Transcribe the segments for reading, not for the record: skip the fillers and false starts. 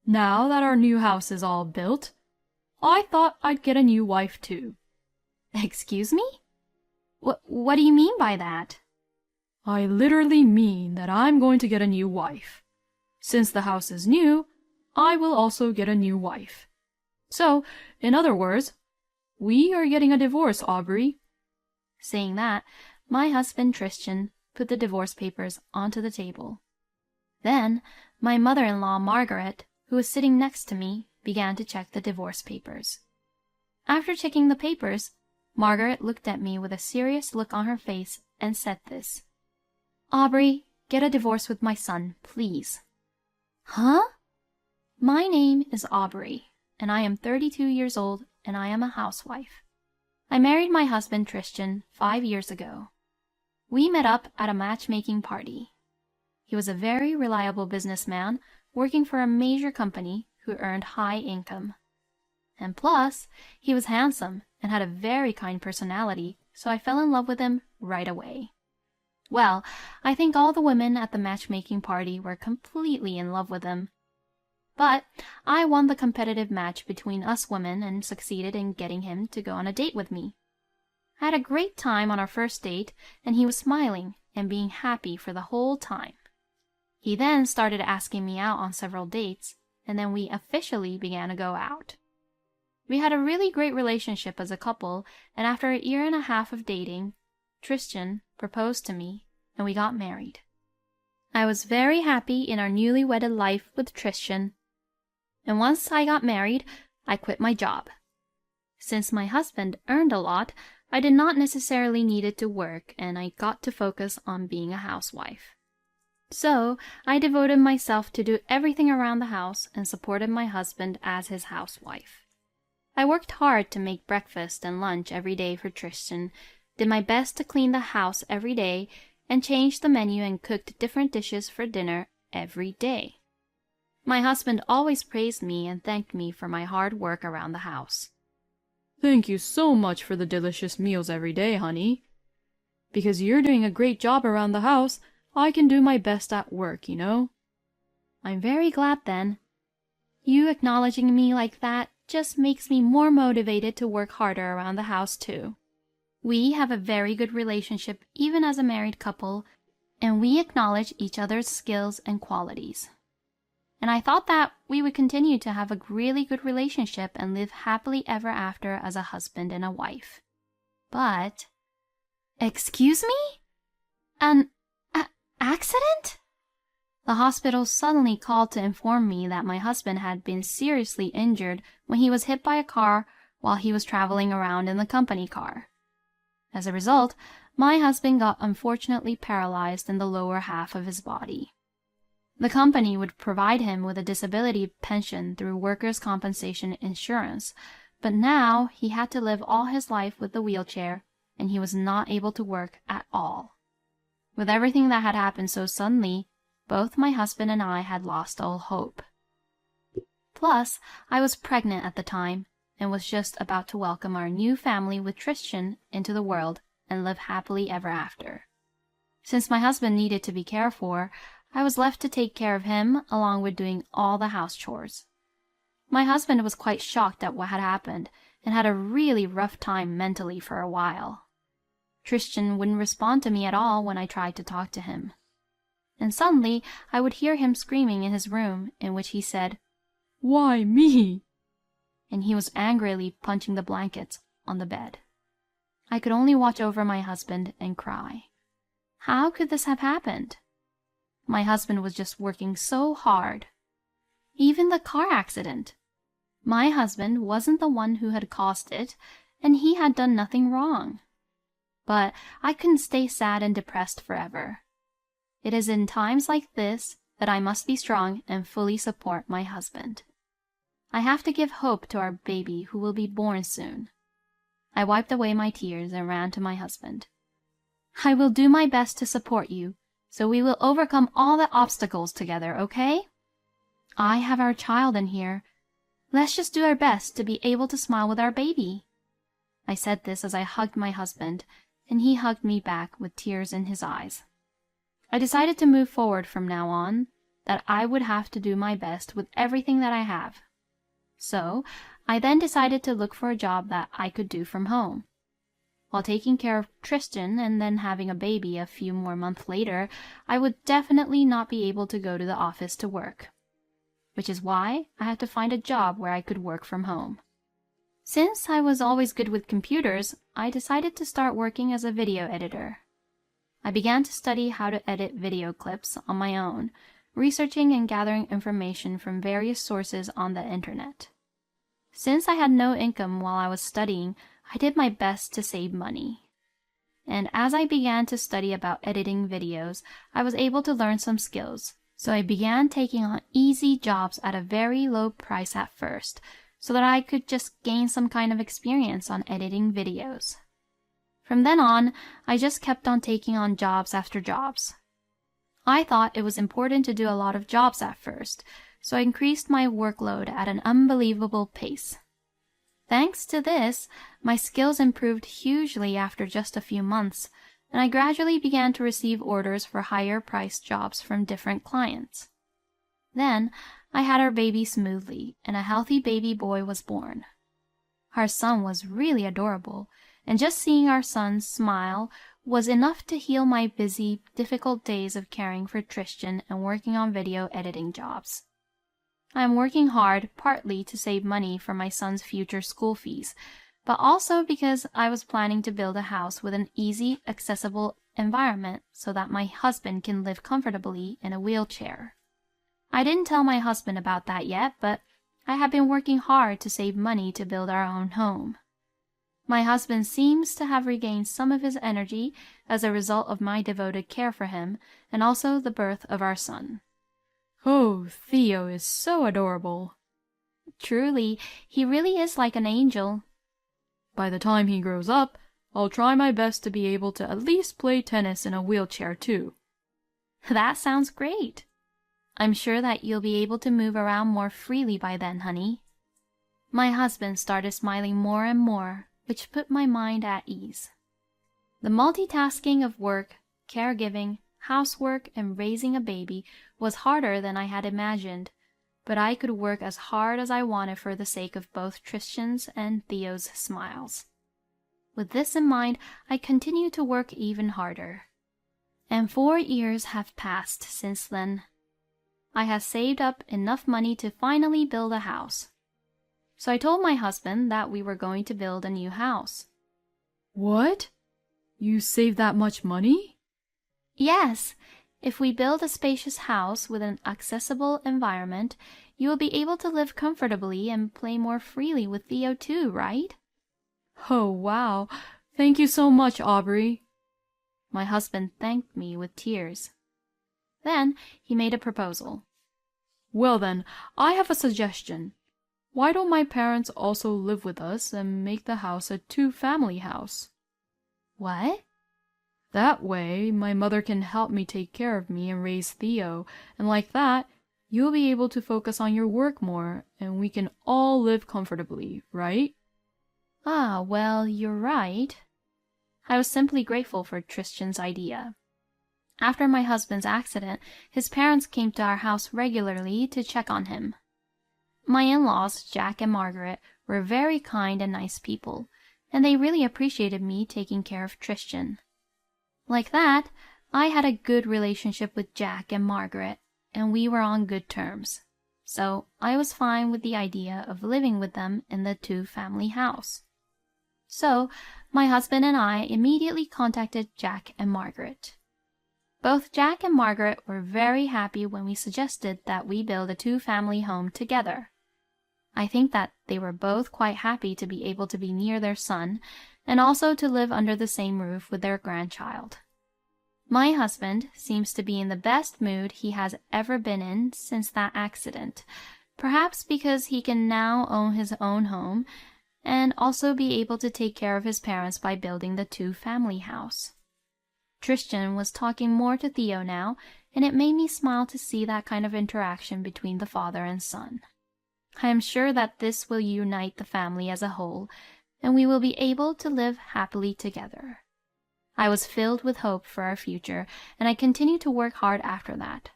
Now that our new house is all built, I thought I'd get a new wife too. Excuse me? What do you mean by that? I literally mean that I'm going to get a new wife. Since the house is new, I will also get a new wife. So, in other words, we are getting a divorce, Aubrey. Saying that, my husband Tristan put the divorce papers onto the table. Then, my mother-in-law Margaret, who was sitting next to me, began to check the divorce papers. After checking the papers, Margaret looked at me with a serious look on her face and said this. "Aubrey, get a divorce with my son, please." Huh? My name is Aubrey, and I am 32 years old, and I am a housewife. I married my husband Tristan 5 years ago. We met up at a matchmaking party. He was a very reliable businessman working for a major company who earned high income. And plus, he was handsome and had a very kind personality, so I fell in love with him right away. Well, I think all the women at the matchmaking party were completely in love with him. But I won the competitive match between us women and succeeded in getting him to go on a date with me. I had a great time on our first date, and he was smiling and being happy for the whole time. He then started asking me out on several dates, and then we officially began to go out. We had a really great relationship as a couple, and after a year and a half of dating, Tristan proposed to me, and we got married. I was very happy in our newly wedded life with Tristan, and once I got married, I quit my job. Since my husband earned a lot, I did not necessarily need to work, and I got to focus on being a housewife. So I devoted myself to do everything around the house and supported my husband as his housewife. I worked hard to make breakfast and lunch every day for Tristan, did my best to clean the house every day, and changed the menu and cooked different dishes for dinner every day. My husband always praised me and thanked me for my hard work around the house. Thank you so much for the delicious meals every day, honey. Because you're doing a great job around the house, I can do my best at work, you know. I'm very glad then. You acknowledging me like that just makes me more motivated to work harder around the house too. We have a very good relationship even as a married couple, and we acknowledge each other's skills and qualities. And I thought that we would continue to have a really good relationship and live happily ever after as a husband and a wife. But... Excuse me? An accident? The hospital suddenly called to inform me that my husband had been seriously injured when he was hit by a car while he was traveling around in the company car. As a result, my husband got unfortunately paralyzed in the lower half of his body. The company would provide him with a disability pension through workers' compensation insurance, but now he had to live all his life with the wheelchair, and he was not able to work at all. With everything that had happened so suddenly, both my husband and I had lost all hope. Plus, I was pregnant at the time, and was just about to welcome our new family with Tristan into the world and live happily ever after. Since my husband needed to be cared for, I was left to take care of him along with doing all the house chores. My husband was quite shocked at what had happened and had a really rough time mentally for a while. Tristan wouldn't respond to me at all when I tried to talk to him. And suddenly I would hear him screaming in his room, in which he said, "Why me?" and he was angrily punching the blankets on the bed. I could only watch over my husband and cry. How could this have happened? My husband was just working so hard. Even the car accident. My husband wasn't the one who had caused it, and he had done nothing wrong. But I couldn't stay sad and depressed forever. It is in times like this that I must be strong and fully support my husband. I have to give hope to our baby who will be born soon. I wiped away my tears and ran to my husband. I will do my best to support you, so we will overcome all the obstacles together, okay? I have our child in here. Let's just do our best to be able to smile with our baby. I said this as I hugged my husband, and he hugged me back with tears in his eyes. I decided to move forward from now on, that I would have to do my best with everything that I have. So, I then decided to look for a job that I could do from home. While taking care of Tristan and then having a baby a few more months later, I would definitely not be able to go to the office to work, which is why I had to find a job where I could work from home. Since I was always good with computers, I decided to start working as a video editor. I began to study how to edit video clips on my own, researching and gathering information from various sources on the internet. Since I had no income while I was studying, I did my best to save money. And as I began to study about editing videos, I was able to learn some skills. So I began taking on easy jobs at a very low price at first, so that I could just gain some kind of experience on editing videos. From then on, I just kept on taking on jobs after jobs. I thought it was important to do a lot of jobs at first, so I increased my workload at an unbelievable pace. Thanks to this, my skills improved hugely after just a few months, and I gradually began to receive orders for higher-priced jobs from different clients. Then, I had our baby smoothly, and a healthy baby boy was born. Our son was really adorable, and just seeing our son smile was enough to heal my busy, difficult days of caring for Tristan and working on video editing jobs. I am working hard partly to save money for my son's future school fees, but also because I was planning to build a house with an easy, accessible environment so that my husband can live comfortably in a wheelchair. I didn't tell my husband about that yet, but I have been working hard to save money to build our own home. My husband seems to have regained some of his energy as a result of my devoted care for him and also the birth of our son. Oh, Theo is so adorable. Truly, he really is like an angel. By the time he grows up, I'll try my best to be able to at least play tennis in a wheelchair too. That sounds great. I'm sure that you'll be able to move around more freely by then, honey. My husband started smiling more and more, which put my mind at ease. The multitasking of work, caregiving, housework, and raising a baby was harder than I had imagined, but I could work as hard as I wanted for the sake of both Tristan's and Theo's smiles. With this in mind, I continued to work even harder. And 4 years have passed since then. I have saved up enough money to finally build a house. So I told my husband that we were going to build a new house. What? You saved that much money? Yes. If we build a spacious house with an accessible environment, you will be able to live comfortably and play more freely with Theo too, right? Oh, wow. Thank you so much, Aubrey. My husband thanked me with tears. Then he made a proposal. Well then, I have a suggestion. Why don't my parents also live with us and make the house a two-family house? What? That way, my mother can help me take care of me and raise Theo, and like that, you'll be able to focus on your work more, and we can all live comfortably, right? Ah, well, you're right. I was simply grateful for Tristan's idea. After my husband's accident, his parents came to our house regularly to check on him. My in-laws, Jack and Margaret, were very kind and nice people, and they really appreciated me taking care of Tristan. Like that, I had a good relationship with Jack and Margaret, and we were on good terms. So I was fine with the idea of living with them in the two-family house. So my husband and I immediately contacted Jack and Margaret. Both Jack and Margaret were very happy when we suggested that we build a two-family home together. I think that they were both quite happy to be able to be near their son and also to live under the same roof with their grandchild. My husband seems to be in the best mood he has ever been in since that accident, perhaps because he can now own his own home and also be able to take care of his parents by building the two-family house. Tristan was talking more to Theo now, and it made me smile to see that kind of interaction between the father and son. I am sure that this will unite the family as a whole, and we will be able to live happily together. I was filled with hope for our future, and I continued to work hard after that.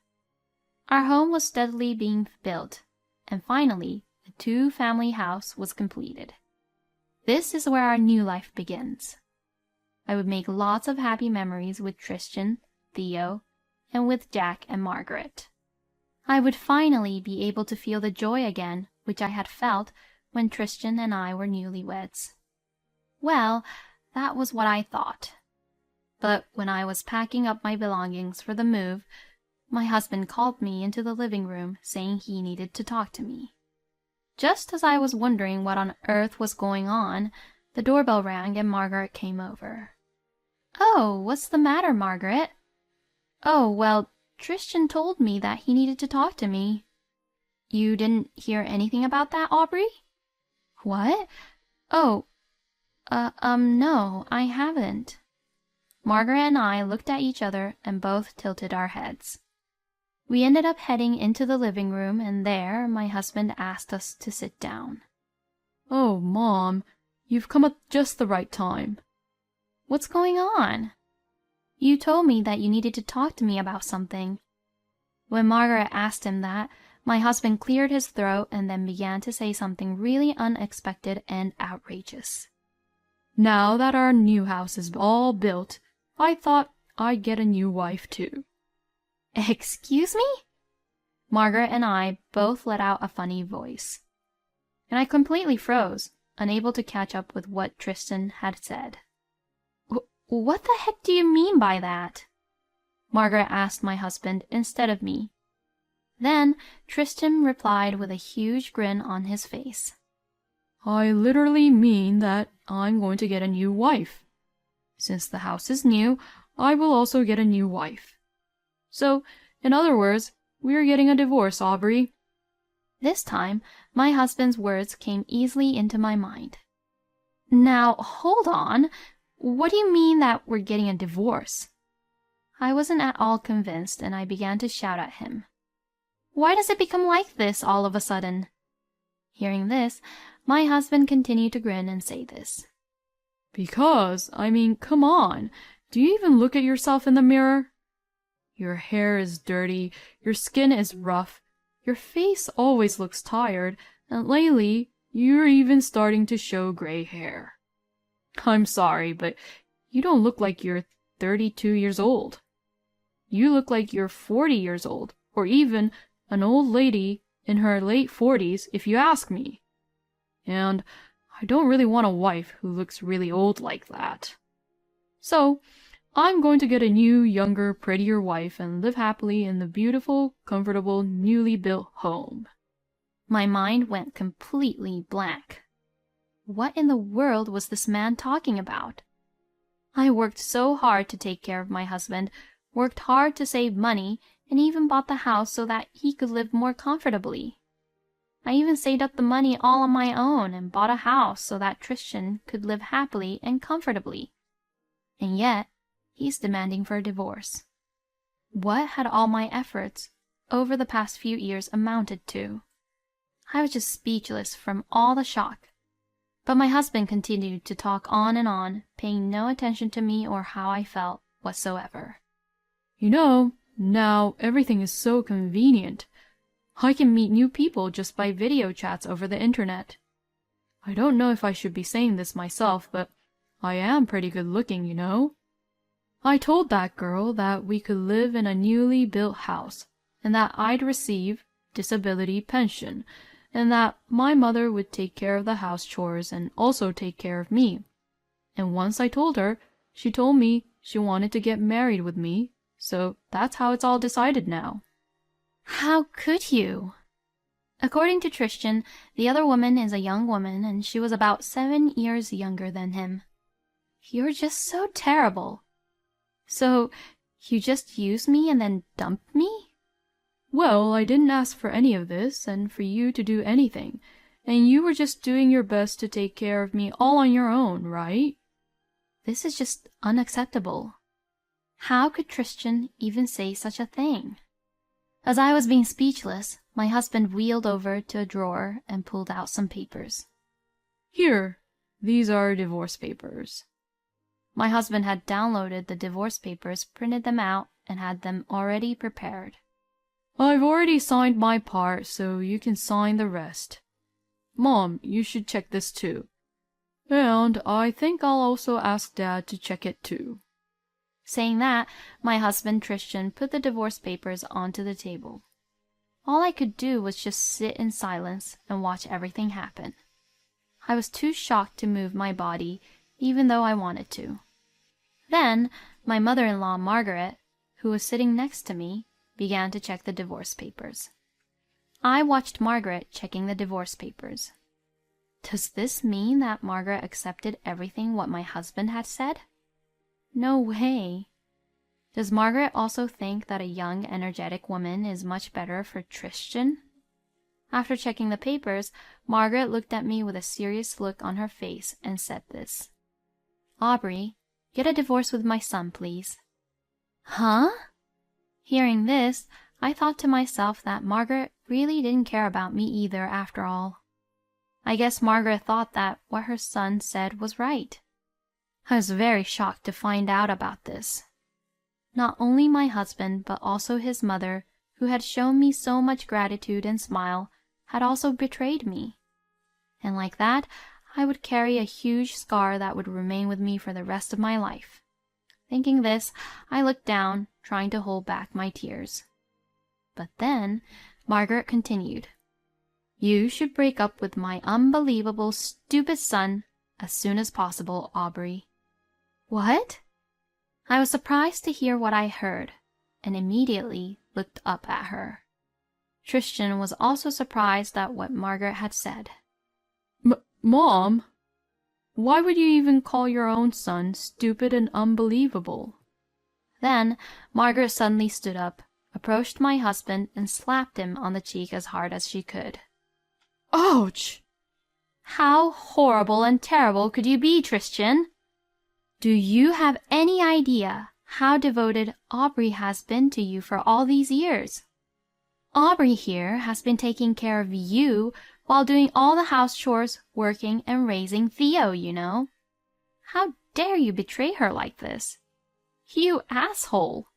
Our home was steadily being built, and finally, the two-family house was completed. This is where our new life begins. I would make lots of happy memories with Tristan, Theo, and with Jack and Margaret. I would finally be able to feel the joy again which I had felt when Tristan and I were newlyweds. Well, that was what I thought. But when I was packing up my belongings for the move, my husband called me into the living room saying he needed to talk to me. Just as I was wondering what on earth was going on, the doorbell rang and Margaret came over. "Oh, what's the matter, Margaret?" "Oh, well, Tristan told me that he needed to talk to me." "You didn't hear anything about that, Aubrey?" "What? Oh, no, I haven't." Margaret and I looked at each other and both tilted our heads. We ended up heading into the living room, and there my husband asked us to sit down. "Oh, Mom, you've come at just the right time." "What's going on?" "You told me that you needed to talk to me about something." When Margaret asked him that, my husband cleared his throat and then began to say something really unexpected and outrageous. "Now that our new house is all built, I thought I'd get a new wife too." "Excuse me?" Margaret and I both let out a funny voice, and I completely froze, unable to catch up with what Tristan had said. "What the heck do you mean by that?" Margaret asked my husband instead of me. Then Tristan replied with a huge grin on his face. "I literally mean that I'm going to get a new wife. Since the house is new, I will also get a new wife. So, in other words, we're getting a divorce, Aubrey." This time, my husband's words came easily into my mind. "Now, hold on. What do you mean that we're getting a divorce?" I wasn't at all convinced, and I began to shout at him. "Why does it become like this all of a sudden?" Hearing this, my husband continued to grin and say this. "Because, come on. Do you even look at yourself in the mirror? Your hair is dirty, your skin is rough, your face always looks tired, and lately you're even starting to show gray hair. I'm sorry, but you don't look like you're 32 years old. You look like you're 40 years old, or even an old lady in her late 40s, if you ask me. And I don't really want a wife who looks really old like that. So, I'm going to get a new, younger, prettier wife and live happily in the beautiful, comfortable, newly built home." My mind went completely blank. What in the world was this man talking about? I worked so hard to take care of my husband, worked hard to save money, and even bought the house so that he could live more comfortably. I even saved up the money all on my own and bought a house so that Tristan could live happily and comfortably. And yet, he's demanding for a divorce. What had all my efforts over the past few years amounted to? I was just speechless from all the shock. But my husband continued to talk on, paying no attention to me or how I felt whatsoever. "You know, now everything is so convenient. I can meet new people just by video chats over the internet. I don't know if I should be saying this myself, but I am pretty good looking, you know. I told that girl that we could live in a newly built house, and that I'd receive disability pension, and that my mother would take care of the house chores and also take care of me. And once I told her, she told me she wanted to get married with me, so that's how it's all decided now." "How could you?" According to Tristan, the other woman is a young woman, and she was about 7 years younger than him. You're just so terrible. So, you just used me and then dumped me? "Well, I didn't ask for any of this, and for you to do anything, and you were just doing your best to take care of me all on your own, right?" This is just unacceptable. How could Tristan even say such a thing? As I was being speechless, my husband wheeled over to a drawer and pulled out some papers. "Here, these are divorce papers." My husband had downloaded the divorce papers, printed them out, and had them already prepared. I've already signed my part, so you can sign the rest. Mom, you should check this too. And I think I'll also ask Dad to check it too." Saying that, my husband Tristan put the divorce papers onto the table. All I could do was just sit in silence and watch everything happen. I was too shocked to move my body, even though I wanted to. Then, my mother-in-law Margaret, who was sitting next to me, began to check the divorce papers. I watched Margaret checking the divorce papers. Does this mean that Margaret accepted everything what my husband had said? No way. Does Margaret also think that a young, energetic woman is much better for Tristan? After checking the papers, Margaret looked at me with a serious look on her face and said this: "Aubrey, get a divorce with my son, please." Huh? Hearing this, I thought to myself that Margaret really didn't care about me either after all. I guess Margaret thought that what her son said was right. I was very shocked to find out about this. Not only my husband, but also his mother, who had shown me so much gratitude and smile, had also betrayed me. And like that, I would carry a huge scar that would remain with me for the rest of my life. Thinking this, I looked down, trying to hold back my tears. But then, Margaret continued, "You should break up with my unbelievable, stupid son as soon as possible, Aubrey." What? I was surprised to hear what I heard, and immediately looked up at her. Tristan was also surprised at what Margaret had said. Mom, why would you even call your own son stupid and unbelievable?" Then Margaret suddenly stood up, approached my husband, and slapped him on the cheek as hard as she could. Ouch! How horrible and terrible could you be, Tristan? Do you have any idea how devoted Aubrey has been to you for all these years? Aubrey here has been taking care of you while doing all the house chores, working, and raising Theo, you know. How dare you betray her like this? You asshole!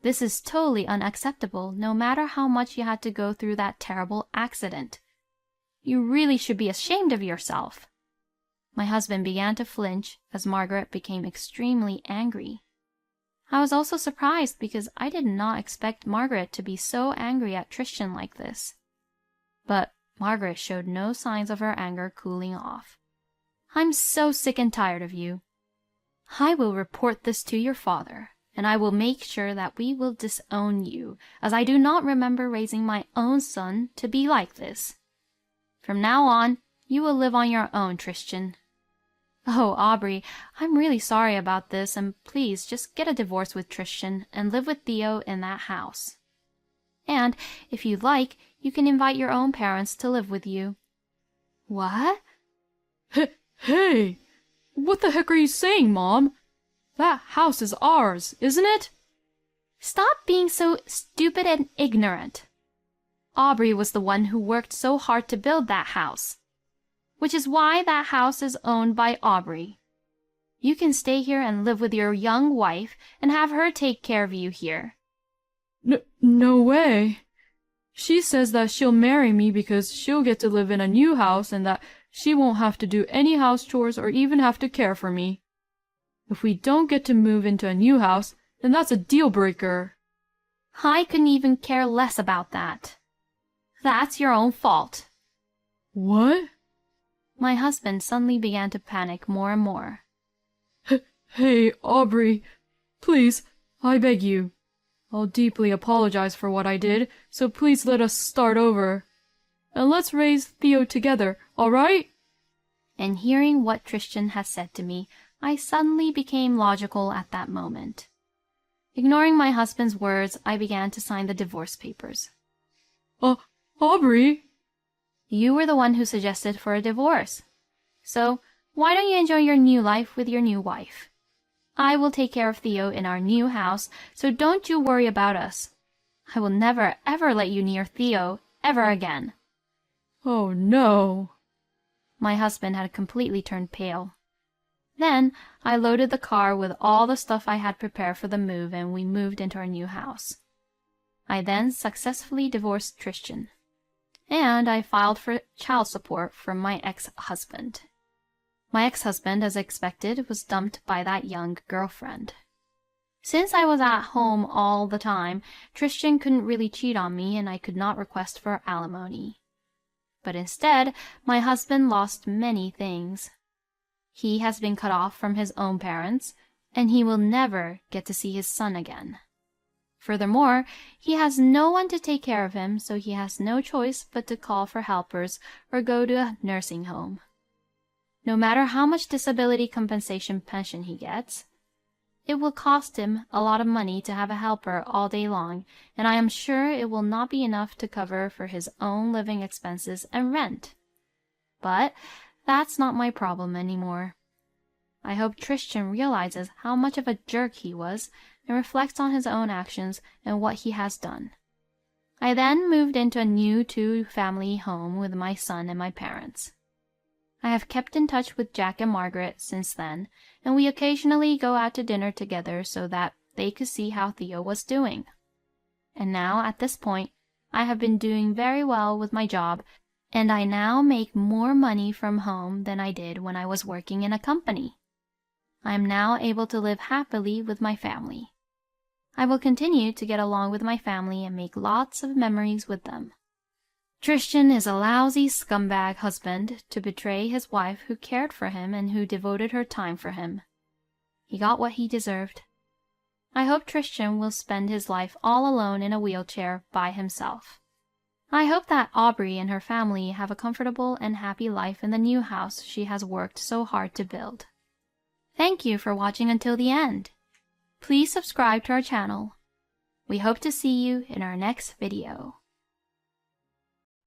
This is totally unacceptable, no matter how much you had to go through that terrible accident. You really should be ashamed of yourself. My husband began to flinch as Margaret became extremely angry. I was also surprised because I did not expect Margaret to be so angry at Tristan like this. But Margaret showed no signs of her anger cooling off. "I'm so sick and tired of you. I will report this to your father, and I will make sure that we will disown you, as I do not remember raising my own son to be like this. From now on, you will live on your own, Tristan. Oh, Aubrey, I'm really sorry about this, and please just get a divorce with Tristan and live with Theo in that house. And, if you'd like, you can invite your own parents to live with you." What? Hey! What the heck are you saying, Mom? That house is ours, isn't it? Stop being so stupid and ignorant. Aubrey was the one who worked so hard to build that house, which is why that house is owned by Aubrey. You can stay here and live with your young wife and have her take care of you here. No way. She says that she'll marry me because she'll get to live in a new house and that she won't have to do any house chores or even have to care for me. If we don't get to move into a new house, then that's a deal breaker. I couldn't even care less about that. That's your own fault. What? My husband suddenly began to panic more and more. Hey, Aubrey, please, I beg you. I'll deeply apologize for what I did, so please let us start over. And let's raise Theo together, all right? And hearing what Tristan had said to me, I suddenly became logical at that moment. Ignoring my husband's words, I began to sign the divorce papers. Aubrey? You were the one who suggested for a divorce. So, why don't you enjoy your new life with your new wife? I will take care of Theo in our new house, so don't you worry about us. I will never, ever let you near Theo, ever again. Oh, no. My husband had completely turned pale. Then I loaded the car with all the stuff I had prepared for the move, and we moved into our new house. I then successfully divorced Tristan, and I filed for child support from my ex-husband. My ex-husband, as expected, was dumped by that young girlfriend. Since I was at home all the time, Tristan couldn't really cheat on me and I could not request for alimony. But instead, my husband lost many things. He has been cut off from his own parents, and he will never get to see his son again. Furthermore, he has no one to take care of him, so he has no choice but to call for helpers or go to a nursing home. No matter how much disability compensation pension he gets, it will cost him a lot of money to have a helper all day long, and I am sure it will not be enough to cover for his own living expenses and rent. But that's not my problem anymore. I hope Tristan realizes how much of a jerk he was and reflects on his own actions and what he has done. I then moved into a new 2-family home with my son and my parents. I have kept in touch with Jack and Margaret since then, and we occasionally go out to dinner together so that they could see how Theo was doing. And now, at this point, I have been doing very well with my job, and I now make more money from home than I did when I was working in a company. I am now able to live happily with my family. I will continue to get along with my family and make lots of memories with them. Tristan is a lousy scumbag husband to betray his wife who cared for him and who devoted her time for him. He got what he deserved. I hope Tristan will spend his life all alone in a wheelchair by himself. I hope that Aubrey and her family have a comfortable and happy life in the new house she has worked so hard to build. Thank you for watching until the end. Please subscribe to our channel. We hope to see you in our next video.